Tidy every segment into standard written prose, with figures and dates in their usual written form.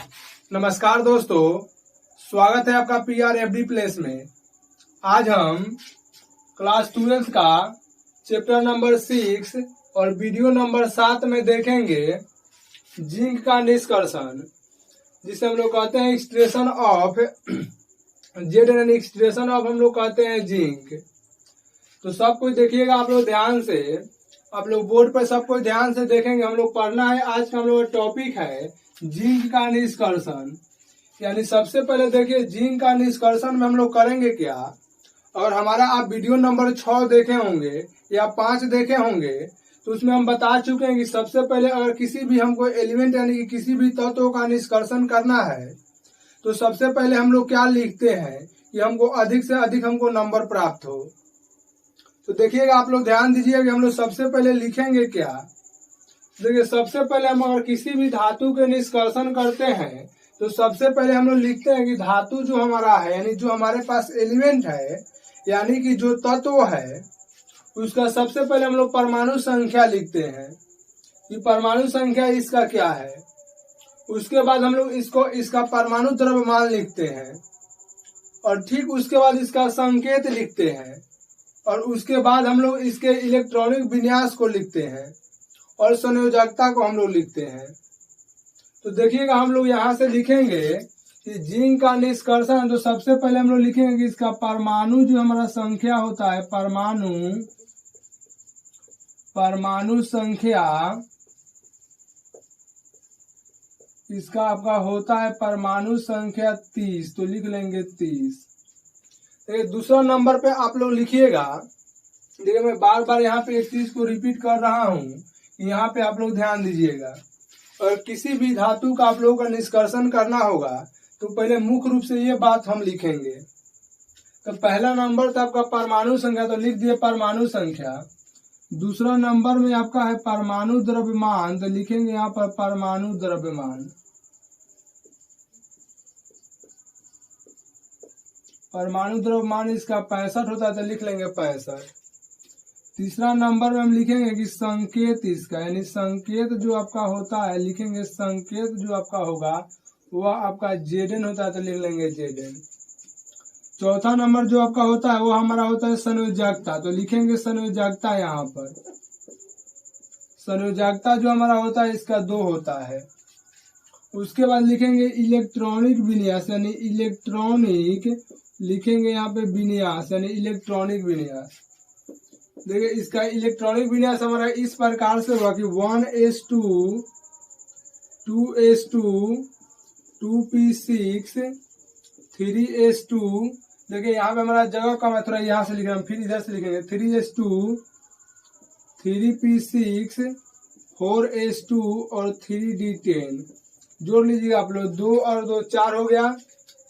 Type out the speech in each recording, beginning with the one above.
नमस्कार दोस्तों, स्वागत है आपका PRFD प्लेस में। आज हम क्लास 12 का चैप्टर नंबर 6 और वीडियो नंबर 7 में देखेंगे जिंक का निष्कर्षण, जिसे हम लोग कहते हैं extraction of Z and extraction of हम लोग कहते हैं जिंक। तो सब कुछ देखिएगा आप लोग ध्यान से, आप लोग बोर्ड पर सब कुछ ध्यान से देखेंगे। हम लोग पढ़ना है, आज का हम लोग टॉपिक है जिंक का निष्कर्षण। यानी सबसे पहले देखिए जिंक का निष्कर्षण में हम लोग करेंगे क्या। और हमारा आप वीडियो नंबर 6 देखे होंगे या 5 देखे होंगे, तो उसमें हम बता चुके हैं कि सबसे पहले अगर किसी भी हमको एलिमेंट यानी कि किसी भी तत्व का निष्कर्षण करना है तो सबसे पहले हम लोग क्या लिखते हैं कि हमको अधिक से अधिक हमको नंबर प्राप्त हो। तो देखिएगा आप लोग ध्यान दीजिएगा कि हम लोग सबसे पहले लिखेंगे क्या। देखिए सबसे पहले हम अगर किसी भी धातु के निष्कर्षण करते हैं तो सबसे पहले हम लोग लिखते हैं कि धातु जो हमारा है यानी जो हमारे पास एलिमेंट है यानी कि जो तत्व है उसका सबसे पहले हम लोग परमाणु संख्या लिखते हैं कि परमाणु संख्या इसका क्या है। उसके बाद हम लोग इसका परमाणु द्रव्यमान लिखते हैं और ठीक उसके बाद इसका संकेत लिखते हैं और उसके बाद हम लोग इसके इलेक्ट्रॉनिक विन्यास को लिखते हैं और संयोजकता को हम लोग लिखते हैं। तो देखिएगा हम लोग यहाँ से लिखेंगे कि जिंक का निष्कर्षण, तो सबसे पहले हम लोग लिखेंगे कि इसका परमाणु जो हमारा संख्या होता है परमाणु संख्या इसका आपका होता है परमाणु संख्या 30, तो लिख लेंगे 30। दूसरा नंबर पे आप लोग लिखिएगा, देखिए मैं बार बार यहाँ पे एक चीज को रिपीट कर रहा हूँ, यहाँ पे आप लोग ध्यान दीजिएगा। और किसी भी धातु का आप लोगों का निष्कर्षण करना होगा तो पहले मुख्य रूप से ये बात हम लिखेंगे। तो पहला नंबर था आपका परमाणु संख्या, तो लिख दिए परमाणु संख्या। दूसरा नंबर में आपका है परमाणु द्रव्यमान, तो लिखेंगे यहाँ पर परमाणु द्रव्यमान। परमाणु द्रव्यमान इसका 65 होता है, तो लिख लेंगे 65। तीसरा नंबर में हम लिखेंगे कि संकेत इसका यानी संकेत जो आपका होता है, लिखेंगे संकेत जो आपका होगा वह आपका जेडन होता है, तो लिख लेंगे जेडन। चौथा नंबर जो आपका होता है वो हमारा होता है संयोजकता, तो लिखेंगे संयोजकता। यहाँ पर संयोजकता जो हमारा होता है इसका 2 होता है। उसके बाद लिखेंगे इलेक्ट्रॉनिक विन्यास यानी इलेक्ट्रॉनिक, लिखेंगे यहाँ पे विन्यास यानी इलेक्ट्रॉनिक विन्यास। देखिए इसका इलेक्ट्रॉनिक विन्यास हमारा इस प्रकार से हुआ कि 1s2 2s2 2p6 3s2। देखिए यहाँ पे हमारा जगह कम है, थोड़ा यहाँ से लिख रहे हैं, फिर इधर से लिखेंगे 3s2 3p6 4s2 और 3d10। जोड़ लीजिएगा आप लोग, 2 और 2 4 हो गया,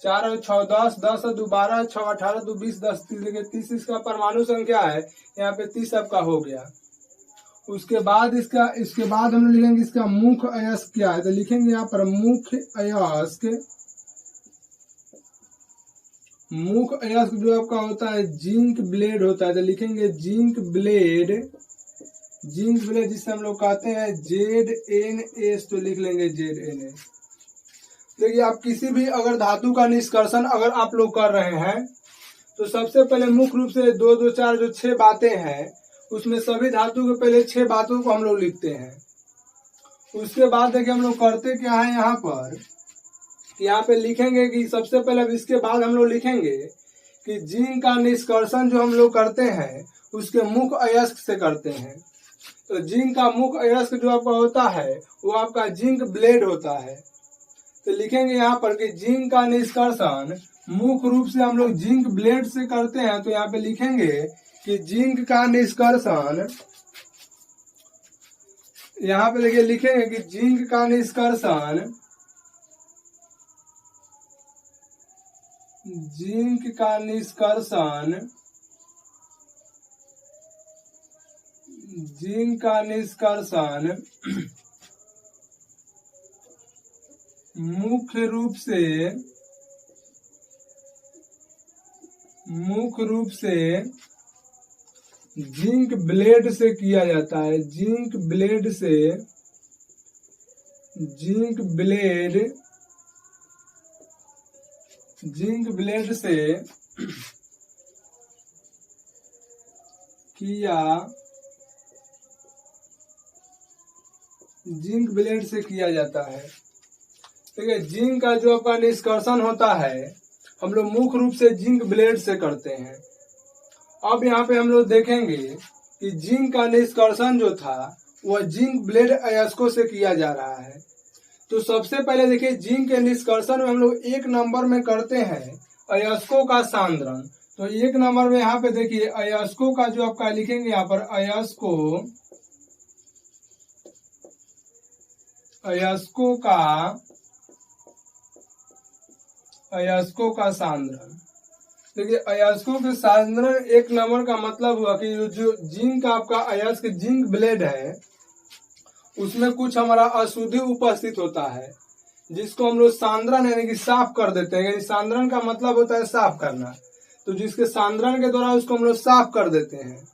4 और 6 10, 10 और 2 12, 6 18 2 20 10 30। देखिए 30 इसका परमाणु संख्या है, यहाँ पे 30 आपका हो गया। उसके बाद इसके बाद हम लिखेंगे इसका मुख्य अयस्क क्या है, तो लिखेंगे यहाँ पर मुख्य अयस्क जो आपका होता है जिंक ब्लेड होता है, तो लिखेंगे जिंक ब्लेड जिसे हम लोग कहते हैं ZNS, तो लिख लेंगे ZNS। देखिए आप किसी भी अगर धातु का निष्कर्षण अगर आप लोग कर रहे हैं तो सबसे पहले मुख्य रूप से 2 2 4 जो 6 बातें हैं उसमें सभी धातु के पहले 6 बातों को हम लोग लिखते हैं। उसके बाद देखिए हम लोग करते क्या है, यहाँ पे लिखेंगे कि सबसे पहले इसके बाद हम लोग लिखेंगे कि जिंक का निष्कर्षण जो हम लोग करते हैं उसके मुख्य अयस्क से करते हैं। तो जिंक का मुख्य अयस्क जो आपका होता है वो आपका जिंक ब्लेड होता है। तो लिखेंगे यहाँ पर कि जिंक का निष्कर्षण मुख्य रूप से हम लोग जिंक ब्लेड से करते हैं। तो यहाँ पे लिखेंगे कि जिंक का निष्कर्षण, यहाँ पे देखिए लिखेंगे कि जिंक का निष्कर्षण मुख्य रूप से जिंक ब्लेड से किया जाता है। जिंक ब्लेड जिंक ब्लेड से किया जाता है। ठीक है, जिंक का जो आपका निष्कर्षण होता है हम लोग मुख्य रूप से जिंक ब्लेड से करते हैं। अब यहाँ पे हम लोग देखेंगे कि जिंक का निष्कर्षण जो था वह जिंक ब्लेड अयस्कों से किया जा रहा है। तो सबसे पहले देखिए जिंक के निष्कर्षण में हम लोग 1 नंबर में करते हैं अयस्कों का सांद्रण। तो 1 नंबर में यहाँ पे देखिए अयस्कों का जो आपका लिखेंगे यहाँ पर अयस्कों का सांद्रण। देखिए अयस्कों के सांद्रण 1 नंबर का मतलब हुआ कि जो जिंक का आपका अयस्क जिंक ब्लेड है उसमें कुछ हमारा अशुद्धि उपस्थित होता है जिसको हम लोग सांद्रण यानी कि साफ कर देते हैं। यानी सांद्रण का मतलब होता है साफ करना, तो जिसके सांद्रण के द्वारा उसको हम लोग साफ कर देते हैं,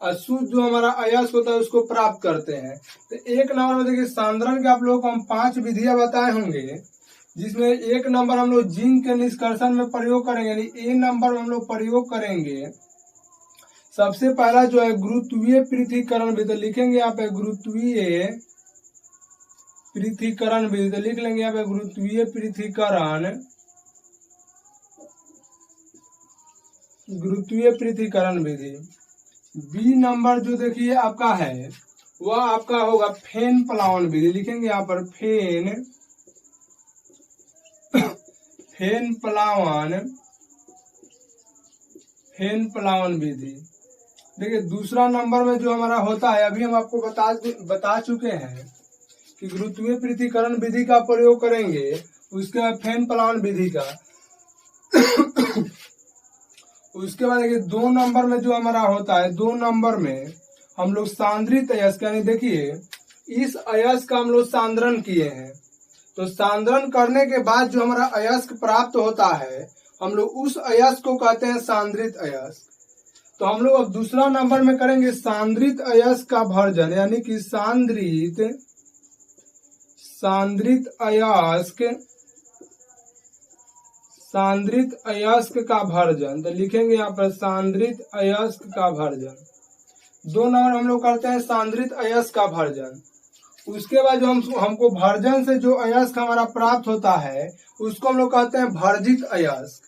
अशुद्ध जो हमारा अयस्क होता है उसको प्राप्त करते हैं। तो 1 नंबर में देखिए सांद्रण के आप लोगों को हम 5 विधियां बताए होंगे, जिसमें 1 नंबर हम लोग जिंक के निष्कर्षण में प्रयोग करेंगे, यानी A नंबर में हम लोग प्रयोग करेंगे। सबसे पहला जो है गुरुत्वीय पृथक्करण विधि, लिखेंगे यहाँ पे गुरुत्वीय पृथक्करण विधि, तो लिख लेंगे यहाँ पे गुरुत्वीय पृथक्करण विधि। B नंबर जो देखिए आपका है वह आपका होगा फेन प्लावन विधि, लिखेंगे यहाँ पर फेन प्लावन विधि। देखिए दूसरा नंबर में जो हमारा होता है अभी हम आपको बता चुके हैं कि गुरुत्वीय पृथक्करण विधि का प्रयोग करेंगे, उसके बाद फेन प्लावन विधि का। उसके बाद देखिए 2 नंबर में जो हमारा होता है 2 नंबर में हम लोग सांद्रित अयस्क, यानी देखिए इस अयस्क का हम लोग सांद्रण किए हैं, तो सांद्रण करने के बाद जो हमारा अयस्क प्राप्त होता है हम लोग उस अयस्क को कहते हैं सांद्रित अयस्क। तो हम लोग अब दूसरा नंबर में करेंगे सांद्रित अयस्क का भर्जन, यानी कि सांद्रित अयस्क का भर्जन, तो लिखेंगे यहाँ पर सांद्रित अयस्क का भर्जन। 2 नंबर हम लोग करते हैं सांद्रित अयस्क का भर्जन। उसके बाद जो हमको भर्जन से जो अयस्क हमारा प्राप्त होता है उसको हम लोग कहते हैं भर्जित अयस्क,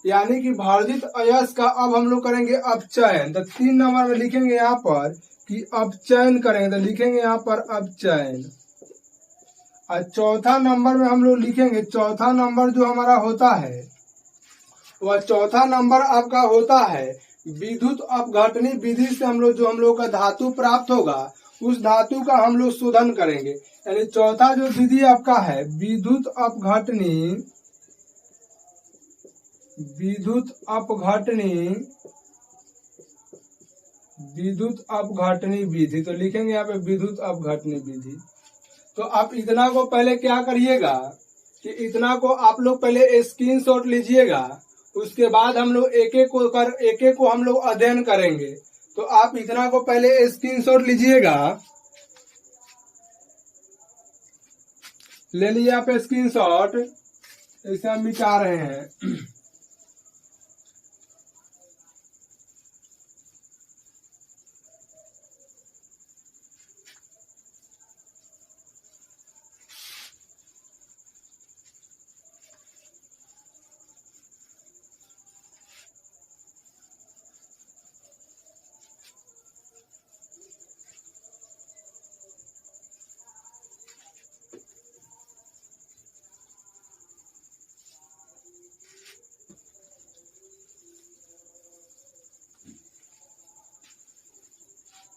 यानी कि भर्जित अयस्क का अब हम लोग करेंगे अपचयन। तो 3 नंबर में लिखेंगे यहाँ पर कि अपचयन करेंगे, तो लिखेंगे यहाँ पर अपचयन। और चौथा नंबर में हम लोग लिखेंगे, चौथा नंबर जो हमारा होता है वह चौथा नंबर आपका होता है विद्युत अपघटनी विधि से हम लोग का धातु प्राप्त होगा उस धातु का हम लोग शोधन करेंगे। यानी चौथा जो विधि आपका है विद्युत अपघटनी विधि, तो लिखेंगे यहाँ पे विद्युत अपघटनी विधि। तो आप इतना को पहले क्या करिएगा कि इतना को आप लोग पहले स्क्रीनशॉट लीजिएगा, उसके बाद हम लोग एक एक को हम लोग अध्ययन करेंगे। तो आप इतना को पहले स्क्रीनशॉट लीजिएगा, ले लीजिए आप स्क्रीनशॉट, इसे हम मिटा रहे हैं।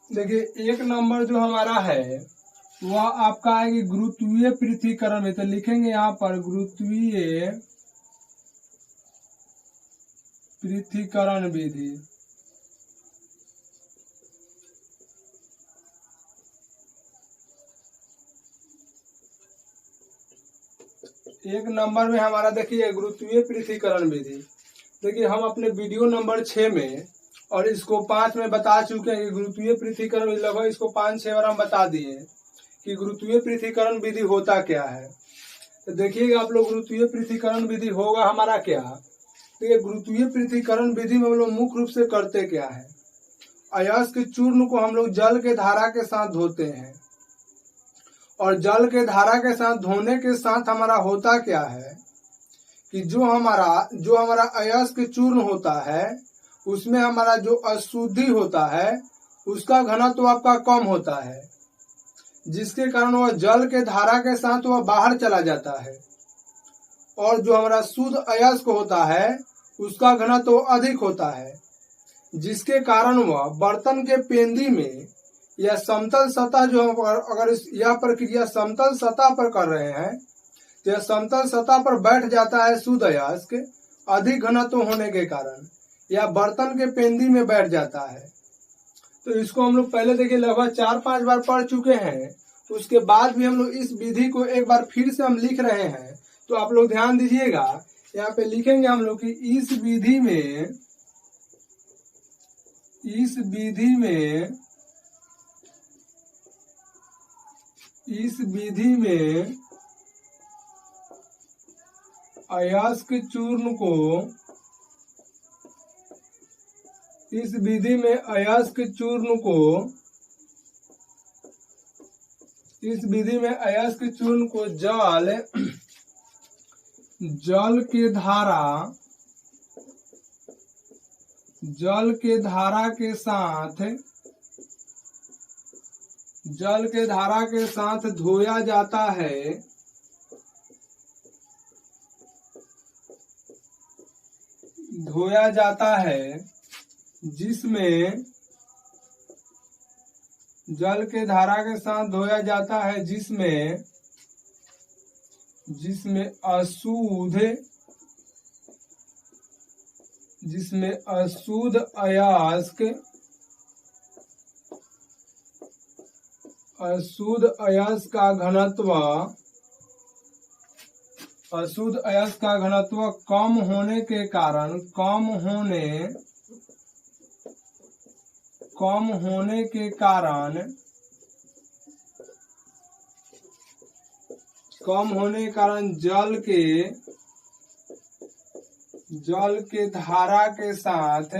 देखिए 1 नंबर जो हमारा है वह आपका है कि गुरुत्वीय पृथक्करण में, तो लिखेंगे यहाँ पर गुरुत्वीय पृथक्करण विधि। एक नंबर में हमारा देखिए गुरुत्वीय पृथक्करण विधि। देखिए हम अपने वीडियो नंबर 6 में और इसको 5 में बता चुके हैं कि गुरुत्वीय पृथक्करण विधि, लगभग इसको 5-6 बार हम बता दिए कि गुरुत्वीय पृथक्करण विधि होता क्या है। तो देखिएगा आप लोग गुरुत्वीय पृथ्वीकरण विधि होगा हमारा क्या। तो ये गुरुत्वीय पृथ्वीकरण विधि में हम लोग मुख्य रूप से करते क्या है, अयस्क चूर्ण को हम लोग जल के धारा के साथ धोते हैं, और जल के धारा के साथ धोने के साथ हमारा होता क्या है कि जो हमारा अयस्क चूर्ण होता है उसमें हमारा जो अशुद्धि होता है उसका घनत्व आपका कम होता है, जिसके कारण वह जल के धारा के साथ वह बाहर चला जाता है, और जो हमारा शुद्ध अयस्क होता है उसका घनत्व अधिक होता है, जिसके कारण वह बर्तन के पेंदी में या समतल सतह जो अगर यह प्रक्रिया समतल सतह पर कर रहे हैं तो यह समतल सतह पर बैठ जाता है शुद्ध अयस्क अधिक घनत्व होने के कारण, या बर्तन के पेंदी में बैठ जाता है। तो इसको हम लोग पहले देखिए लगभग 4-5 बार पढ़ चुके हैं, उसके बाद भी हम लोग इस विधि को एक बार फिर से हम लिख रहे हैं। तो आप लोग ध्यान दीजिएगा, यहाँ पे लिखेंगे हम लोग कि इस विधि में अयस्क चूर्ण को जल के धारा के साथ धोया जाता है, जिसमें जल के धारा के साथ धोया जाता है जिसमें अशुद्ध अयस्क का घनत्व कम होने के कारण जल के धारा के साथ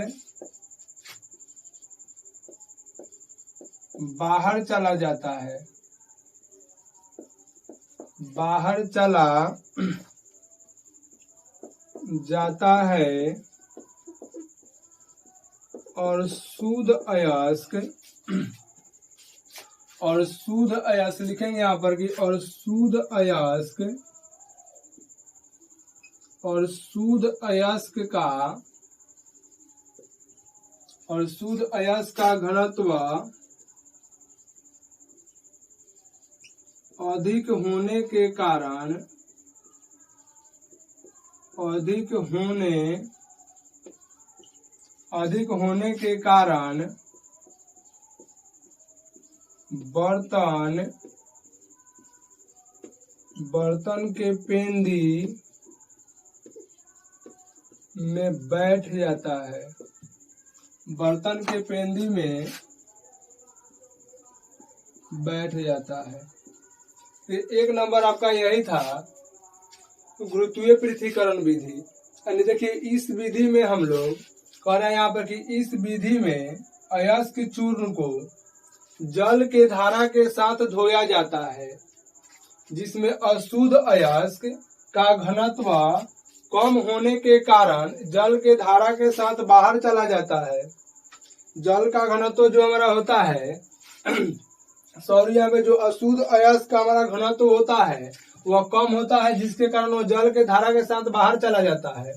बाहर चला जाता है, और शुद्ध अयस्क लिखेंगे यहाँ पर कि और शुद्ध अयस्क का घनत्व अधिक होने के कारण बर्तन के पेंदी में बैठ जाता है, तो एक नंबर आपका यही था गुरुत्वीय पृथ्वीकरण विधि। यानी देखिए इस विधि में हम लोग कह रहे हैं यहाँ पर कि इस विधि में अयस्क चूर्ण को जल के धारा के साथ धोया जाता है, जिसमें अशुद्ध अयस्क का घनत्व कम होने के कारण जल के धारा के साथ बाहर चला जाता है। जल का घनत्व जो हमारा होता है सौरिया में जो अशुद्ध अयस्क का हमारा घनत्व होता है वह कम होता है, जिसके कारण वो जल के धारा के साथ बाहर चला जाता है,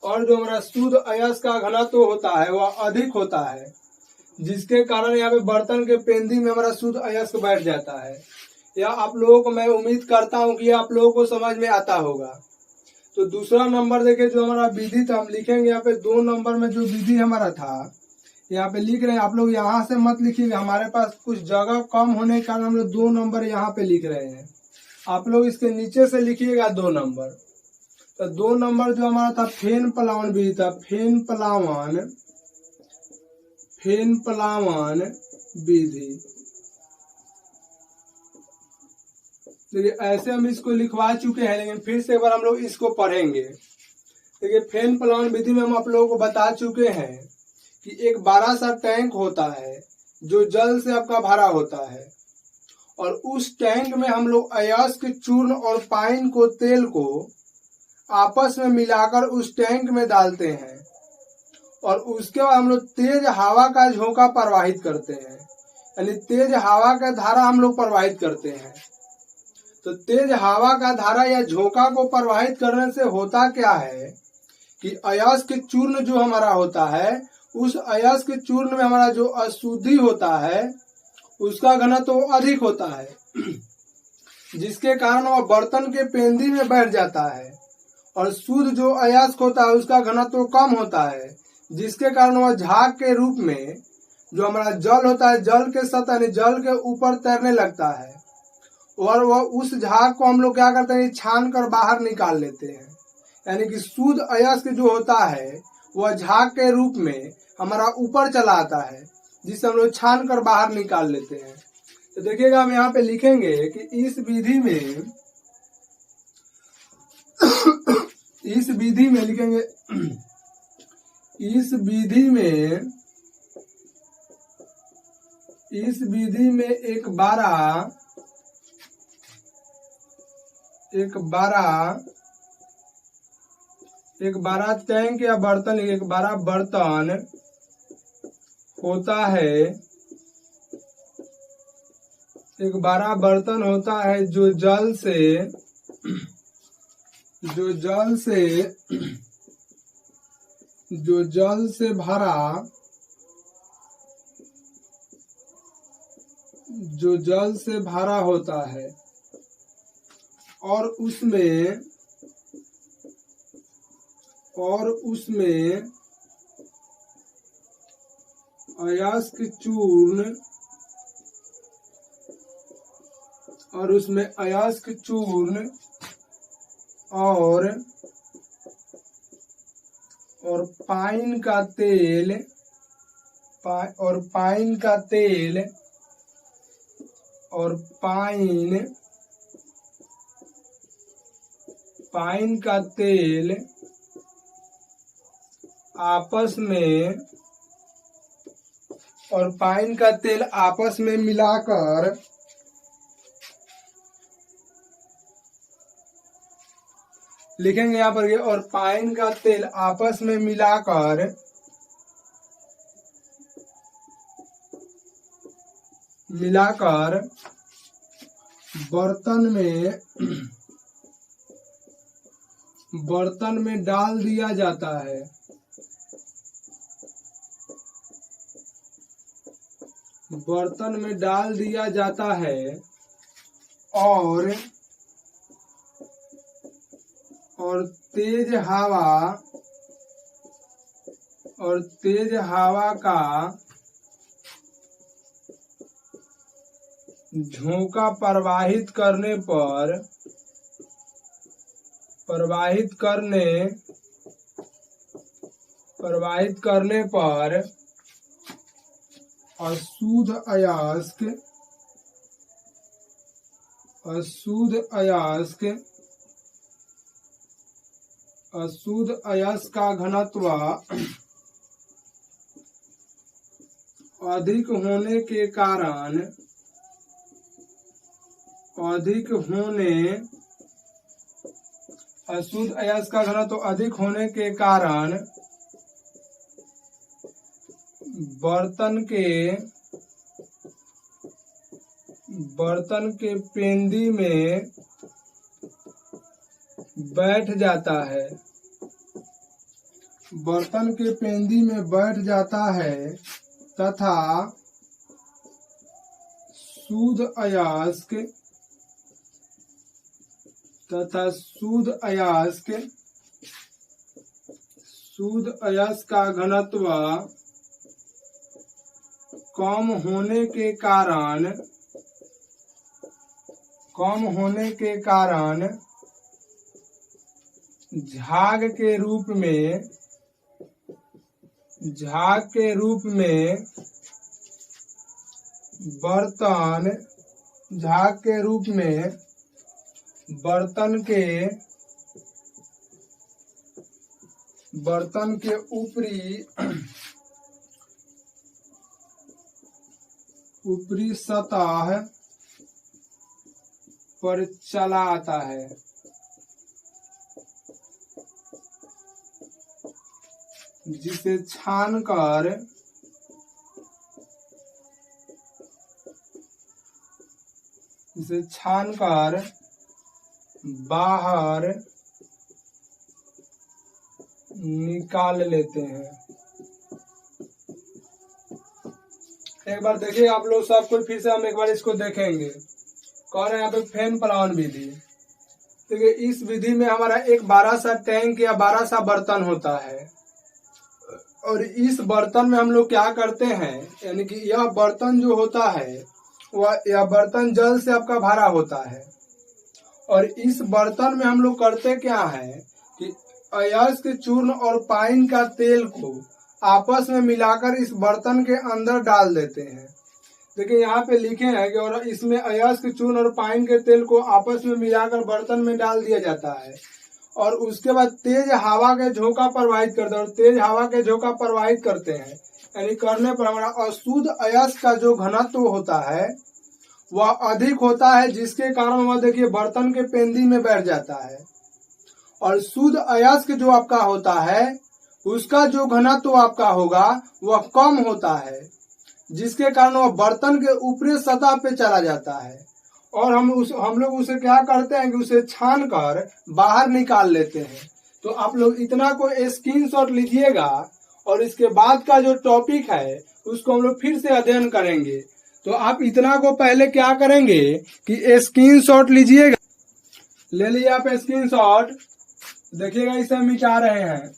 और जो हमारा शुद्ध अयस्क का घनत्व होता है वह अधिक होता है, जिसके कारण यहाँ पे बर्तन के पेंदी में हमारा शुद्ध अयस्क बैठ जाता है। यह आप लोगों को मैं उम्मीद करता हूँ कि आप लोगों को समझ में आता होगा। तो दूसरा नंबर देखिए जो हमारा विधि था, हम लिखेंगे यहाँ पे 2 नंबर में जो विधि हमारा था यहाँ पे लिख रहे हैं। आप लोग यहाँ से मत लिखिएगा, हमारे पास कुछ जगह कम होने के कारण हम लोग 2 नंबर यहाँ पे लिख रहे हैं। आप लोग इसके नीचे से लिखिएगा 2 नंबर। तो 2 नंबर जो हमारा था फेन पलावन विधि था, फेन पलावन विधि। देखिए ऐसे हम इसको लिखवा चुके हैं, लेकिन फिर से एक बार हम लोग इसको पढ़ेंगे। देखिए फेन प्लान विधि में हम आप लोगों को बता चुके हैं कि एक बड़ा सा टैंक होता है जो जल से आपका भरा होता है, और उस टैंक में हम लोग अयस्क चूर्ण और पाइन को तेल को आपस में मिलाकर उस टैंक में डालते हैं, और उसके बाद हम लोग तेज हवा का झोंका प्रवाहित करते हैं, यानी तेज हवा का धारा हम लोग प्रवाहित करते हैं। तो तेज हवा का धारा या झोंका को प्रवाहित करने से होता क्या है कि अयस्क चूर्ण जो हमारा होता है, उस अयस्क चूर्ण में हमारा जो अशुद्धि होता है उसका घनत्व तो अधिक होता है, जिसके कारण वह बर्तन के पेंदी में बैठ जाता है, और शुद्ध जो अयस्क होता है उसका घनत्व तो कम होता है, जिसके कारण वह झाग के रूप में जो हमारा जल होता है जल के सतह यानी जल के ऊपर तैरने लगता है, और वह उस झाग को हम लोग क्या करते हैं, छान कर बाहर निकाल लेते हैं। यानी कि शुद्ध अयस्क जो होता है वह झाग के रूप में हमारा ऊपर चला आता है, जिसे हम लोग छान कर बाहर निकाल लेते हैं। तो देखिएगा हम यहाँ पे लिखेंगे कि इस विधि में इस विधि में लिखेंगे इस विधि में एक बड़ा टैंक या बर्तन, एक बड़ा बर्तन होता है, एक बड़ा बर्तन होता है जो जल से भरा होता है, और उसमें अयस्क चूर्ण और पाइन का तेल आपस में मिलाकर लिखेंगे यहाँ पर, और पाइन का तेल आपस में मिलाकर बर्तन में डाल दिया जाता है, और तेज हवा का झोंका प्रवाहित करने पर अशुद्ध अयस्क का घनत्व अधिक होने के कारण अशुद्ध अयस्क का घनत्व अधिक होने के कारण बर्तन के पेंदी में बैठ जाता है, तथा शुद्ध अयस्क का घनत्व कम होने के कारण झाग के रूप में बर्तन के ऊपरी सतह पर चला आता है। जिसे छानकर बाहर निकाल लेते हैं। एक बार देखिए आप लोग सब कुछ, फिर से हम एक बार इसको देखेंगे। कह रहे हैं यहाँ पे फैन प्लावन विधि। देखिए इस विधि में हमारा एक 12 सा टैंक या 12 सा बर्तन होता है, और इस बर्तन में हम लोग क्या करते हैं, यानी कि यह बर्तन जो होता है यह बर्तन जल से आपका भरा होता है, और इस बर्तन में हम लोग करते क्या है कि अयस्क चूर्ण और पाइन का तेल को आपस में मिलाकर इस बर्तन के अंदर डाल देते हैं। देखिए यहाँ पे लिखे हैं कि और इसमें अयस्क चूर्ण और पाइन के तेल को आपस में मिलाकर बर्तन में डाल दिया जाता है, और उसके बाद तेज हवा के झोंका प्रवाहित करते हैं, और तेज हवा के झोंका प्रवाहित करते हैं, यानी करने पर हमारा अशुद्ध अयस्क का जो घनत्व होता है वह अधिक होता है, जिसके कारण वह देखिए बर्तन के पेंदी में बैठ जाता है। और शुद्ध अयस्क जो आपका होता है उसका जो घनत्व आपका होगा वह कम होता है, जिसके कारण वह बर्तन के ऊपरी सतह पे चला जाता है, और हम लोग उसे क्या करते हैं कि उसे छान कर बाहर निकाल लेते हैं। तो आप लोग इतना को स्क्रीनशॉट लीजिएगा, और इसके बाद का जो टॉपिक है उसको हम लोग फिर से अध्ययन करेंगे। तो आप इतना को पहले क्या करेंगे कि स्क्रीनशॉट लीजिएगा। ले लिया आप स्क्रीनशॉट, देखिएगा इसे हम मिटा रहे हैं।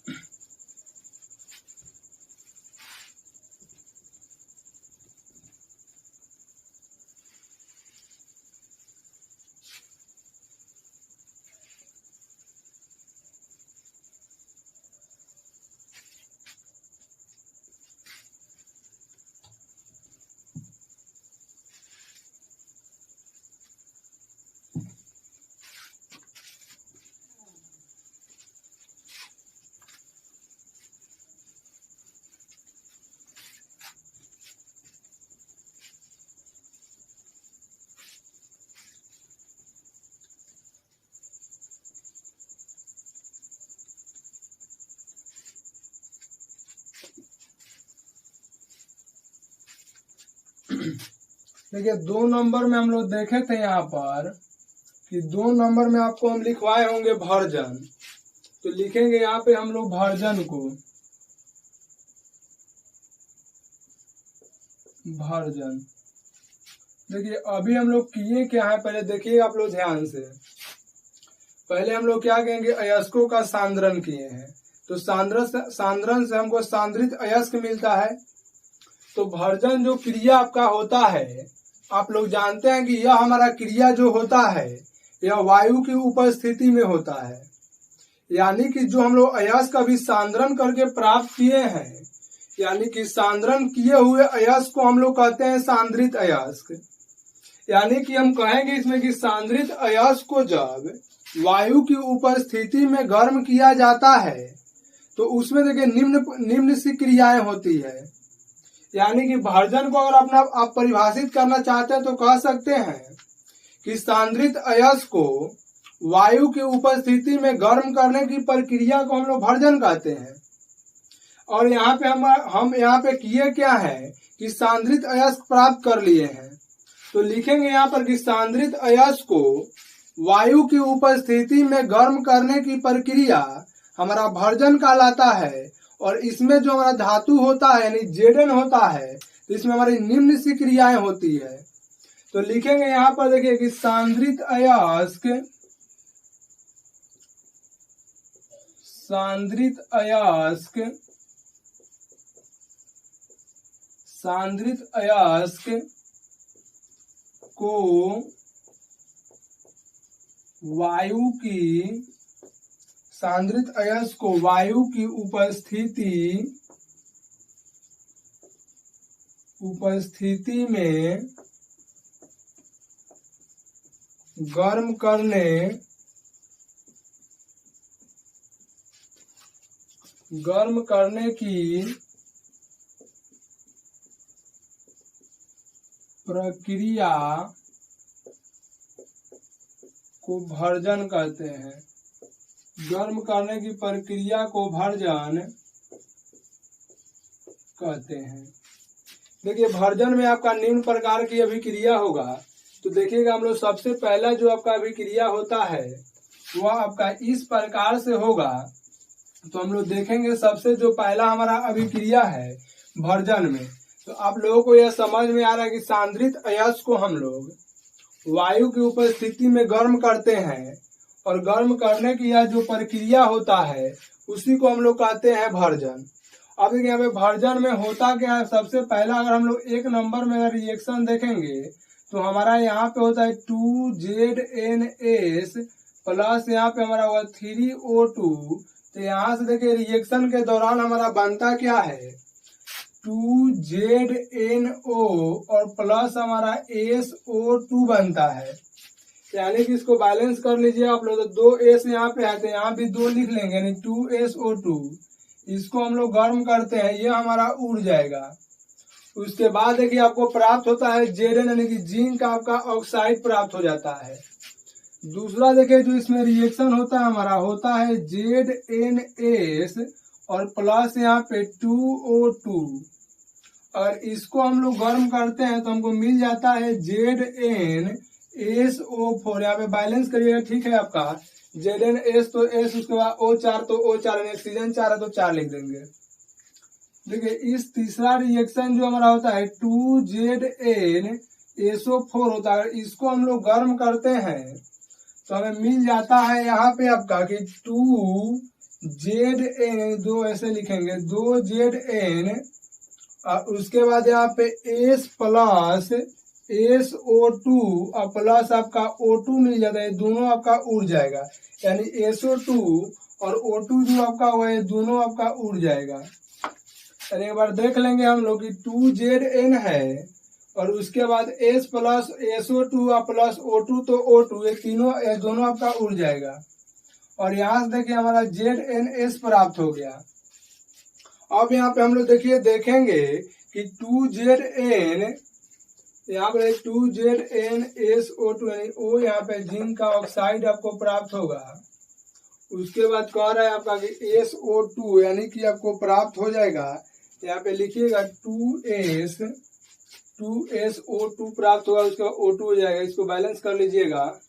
देखिए 2 नंबर में हम लोग देखे थे यहाँ पर कि 2 नंबर में आपको हम लिखवाए होंगे वर्जन। तो लिखेंगे यहाँ पे हम लोग वर्जन को, वर्जन। देखिए अभी हम लोग किए क्या है, पहले देखिए आप लोग ध्यान से। पहले हम लोग क्या कहेंगे, अयस्कों का सांद्रण किए हैं। तो सांद्रण से हमको सांद्रित अयस्क मिलता है। तो वर्जन जो क्रिया आपका होता है, आप लोग जानते हैं कि यह हमारा क्रिया जो होता है यह वायु की उपस्थिति में होता है। यानी कि जो हम लोग अयस्क अभी सांद्रण करके प्राप्त किए हैं, यानी कि सांद्रण किए हुए अयस्क को हम लोग कहते हैं सांद्रित अयस्क। यानी कि हम कहेंगे इसमें कि सांद्रित अयस्क को जब वायु की उपस्थिति में गर्म किया जाता है तो उसमें देखिए निम्न सी क्रियाएं होती है। यानी कि वर्जन को अगर आप परिभाषित करना चाहते हैं तो कह सकते हैं कि सांद्रित अयस्क को वायु की उपस्थिति में गर्म करने की प्रक्रिया को हम लोग वर्जन कहते हैं। और यहाँ पे हम यहाँ पे किए क्या है कि सांद्रित अयस्क प्राप्त कर लिए हैं। तो लिखेंगे यहाँ पर कि सांद्रित अयस्क को वायु की उपस्थिति में गर्म करने की प्रक्रिया हमारा वर्जन कहलाता है। और इसमें जो हमारा धातु होता है यानी जेडन होता है, तो इसमें हमारी निम्न सी क्रियाएं होती है। तो लिखेंगे यहाँ पर देखिए कि सांद्रित अयस्क को वायु की उपस्थिति में गर्म करने की प्रक्रिया को भर्जन कहते हैं। गर्म करने की प्रक्रिया को भर्जन कहते हैं। देखिए भर्जन में आपका निम्न प्रकार की अभिक्रिया होगा। तो देखिएगा हम लोग सबसे पहला जो आपका अभिक्रिया होता है वह आपका इस प्रकार से होगा। तो हम लोग देखेंगे सबसे जो पहला हमारा अभिक्रिया है भर्जन में, तो आप लोगों को यह समझ में आ रहा है कि सांद्रित अयस्क को हम लोग वायु की उपस्थिति में गर्म करते हैं और गर्म करने की यह जो प्रक्रिया होता है उसी को हम लोग कहते हैं भर्जन। अब देखिए यहाँ पे भर्जन में होता क्या है, सबसे पहला अगर हम लोग एक नंबर में अगर रिएक्शन देखेंगे तो हमारा यहाँ पे होता है 2ZNS प्लस यहाँ पे हमारा हुआ 3O2। तो यहाँ से देखिए रिएक्शन के दौरान हमारा बनता क्या है 2ZNO और प्लस हमारा SO2 बनता है। यानी कि इसको बैलेंस कर लीजिए आप लोग। तो 2S यहाँ पे है तो यहाँ भी 2 लिख लेंगे यानी 2SO2। इसको हम लोग गर्म करते हैं, ये हमारा उड़ जाएगा। उसके बाद देखिए आपको प्राप्त होता है Zn यानी कि जिंक का आपका ऑक्साइड प्राप्त हो जाता है। दूसरा देखिए जो इसमें रिएक्शन होता है हमारा होता है ZNS और प्लस यहाँ पे 2O2 और इसको हम लोग गर्म करते हैं तो हमको मिल जाता है ZnSO4। यहाँ पे बैलेंस करिएगा, ठीक है आपका ZnS तो S, उसके बाद O4 तो O4, ऑक्सीजन 4 है तो 4 लिख देंगे। देखिए इस तीसरा रिएक्शन जो हमारा होता है 2ZnSO4 होता है। इसको हम लोग गर्म करते हैं तो हमें मिल जाता है यहाँ पे आपका कि 2ZN, 2 ऐसे लिखेंगे 2ZN और उसके बाद यहाँ पे S प्लस SO2 और प्लस आपका O2 मिल जाता है। दोनों आपका उड़ जाएगा यानी SO2 और O2 जो आपका हुआ है दोनों आपका उड़ जाएगा। यानी एक बार देख लेंगे हम लोग कि 2ZN है और उसके बाद S प्लस SO2 और प्लस O2 तो O2, ये तीनों दोनों आपका उड़ जाएगा। और यहाँ से देखिए हमारा ZnS प्राप्त हो गया। अब यहाँ पे हम लोग देखिए देखेंगे कि 2ZN, यहाँ पे 2ZnSO2 यानी O यहाँ पे जिंक का ऑक्साइड आपको प्राप्त होगा। उसके बाद कह रहा है आपका कि SO2 यानी कि आपको प्राप्त हो जाएगा। यहाँ पे लिखिएगा 2SO2 प्राप्त होगा, उसका O2 हो जाएगा। इसको बैलेंस कर लीजिएगा,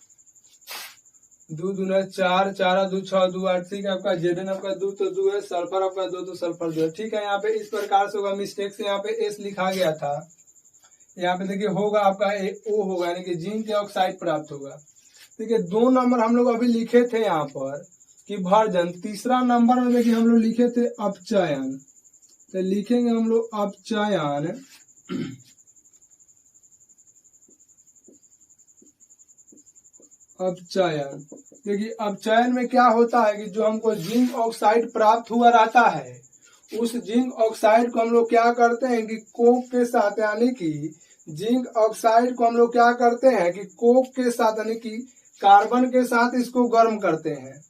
2 दूना 4, 4 2 6 2 8, ठीक है। आपका Zn आपका 2 तो 2 है, सल्फर आपका 2 तो सल्फर 2 है, ठीक है। यहाँ पे इस प्रकार से होगा, मिस्टेक से यहाँ पे S लिखा गया था। यहाँ पे देखिए होगा आपका O होगा यानी कि जिंक ऑक्साइड प्राप्त होगा। देखिए 2 नंबर हम लोग अभी लिखे थे यहाँ पर कि भर्जन। तीसरा नंबर में देखिए हम लोग लिखे थे अपचयन। तो लिखेंगे हम लोग अपचयन। अपचयन देखिए अपचयन में क्या होता है कि जो हमको जिंक ऑक्साइड प्राप्त हुआ रहता है उस जिंक ऑक्साइड को हम लोग क्या करते हैं कि कोक के साथ, यानी कि जिंक ऑक्साइड को हम लोग क्या करते हैं कि कोक के साथ यानी कि कार्बन के साथ इसको गर्म करते हैं।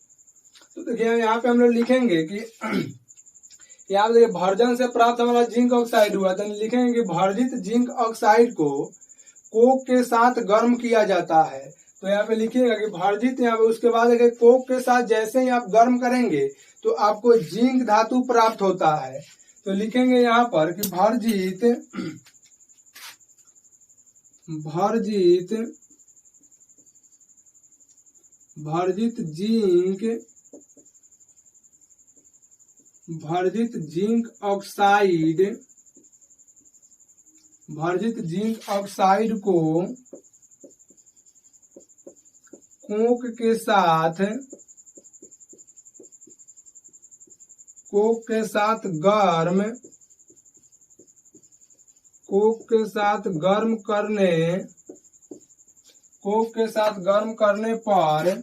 तो देखिए यहाँ पे हम लोग लिखेंगे कि यहाँ पे भर्जन से प्राप्त हमारा जिंक ऑक्साइड हुआ, तो लिखेंगे कि भर्जित जिंक ऑक्साइड को कोक के साथ गर्म किया जाता है। तो यहाँ पे लिखिएगा कि भर्जित, यहाँ पे उसके बाद अगर कोक के साथ जैसे ही आप गर्म करेंगे तो आपको जिंक धातु प्राप्त होता है। तो लिखेंगे यहाँ पर कि भर्जित जिंक ऑक्साइड को कोक के साथ गर्म करने पर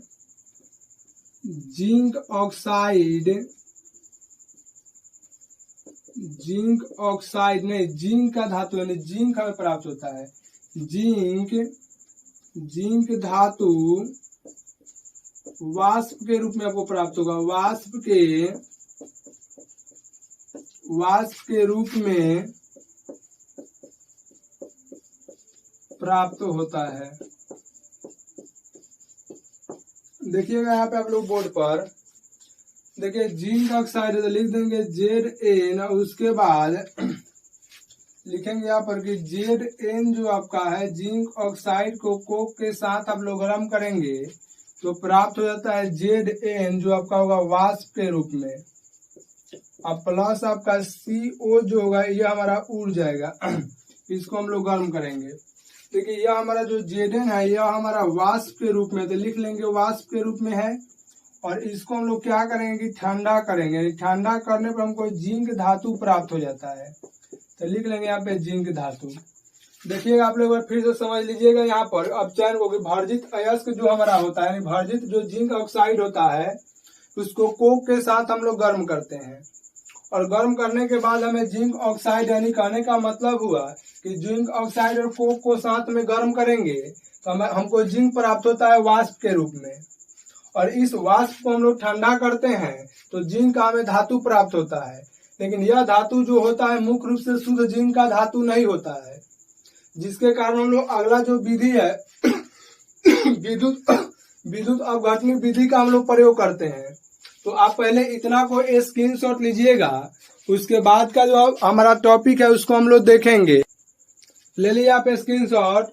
जिंक ऑक्साइड नहीं, जिंक का धातु यानी जिंक हमें प्राप्त होता है। जिंक धातु वाष्प के रूप में आपको प्राप्त होगा। वाष्प के रूप में प्राप्त होता है। देखिएगा यहाँ पे आप लोग बोर्ड पर देखिए जिंक ऑक्साइड है तो लिख देंगे Zn, और उसके बाद लिखेंगे यहाँ पर कि Zn जो आपका है जिंक ऑक्साइड को कोक के साथ आप लोग गर्म करेंगे तो प्राप्त हो जाता है Zn, जो आपका होगा वाष्प के रूप में। अब प्लस आपका CO जो होगा ये हमारा उड़ जाएगा इसको हम लोग गर्म करेंगे। देखिए यह हमारा जो Zn है यह हमारा वाष्प के रूप में, तो लिख लेंगे वाष्प के रूप में है। और इसको हम लोग क्या करेंगे कि ठंडा करेंगे। ठंडा करने पर हमको जिंक धातु प्राप्त हो जाता है, तो लिख लेंगे यहाँ पे जिंक धातु। देखिएगा आप लोग फिर से समझ लीजिएगा यहाँ पर। अब चयन को भर्जित अयस्क जो हमारा होता है, भर्जित जो जिंक ऑक्साइड होता है उसको कोक के साथ हम लोग गर्म करते हैं, और गर्म करने के बाद हमें जिंक ऑक्साइड, यानी कहने का मतलब हुआ कि जिंक ऑक्साइड और कोक को साथ में गर्म करेंगे तो हमको जिंक प्राप्त होता है वाष्प के रूप में। और इस वाष्प को हम लोग ठंडा करते हैं तो जिंक का हमें धातु प्राप्त होता है। लेकिन यह धातु जो होता है मुख्य रूप से शुद्ध जिंक का धातु नहीं होता है, जिसके कारण हम लोग अगला जो विधि है विद्युत अपघटनी विधि का हम लोग प्रयोग करते हैं। तो आप पहले इतना को स्क्रीनशॉट लीजिएगा, उसके बाद का जो हमारा टॉपिक है उसको हम लोग देखेंगे। ले लिया आप स्क्रीनशॉट,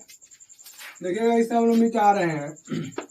देखिएगा इसे हम लोग मिटा रहे हैं।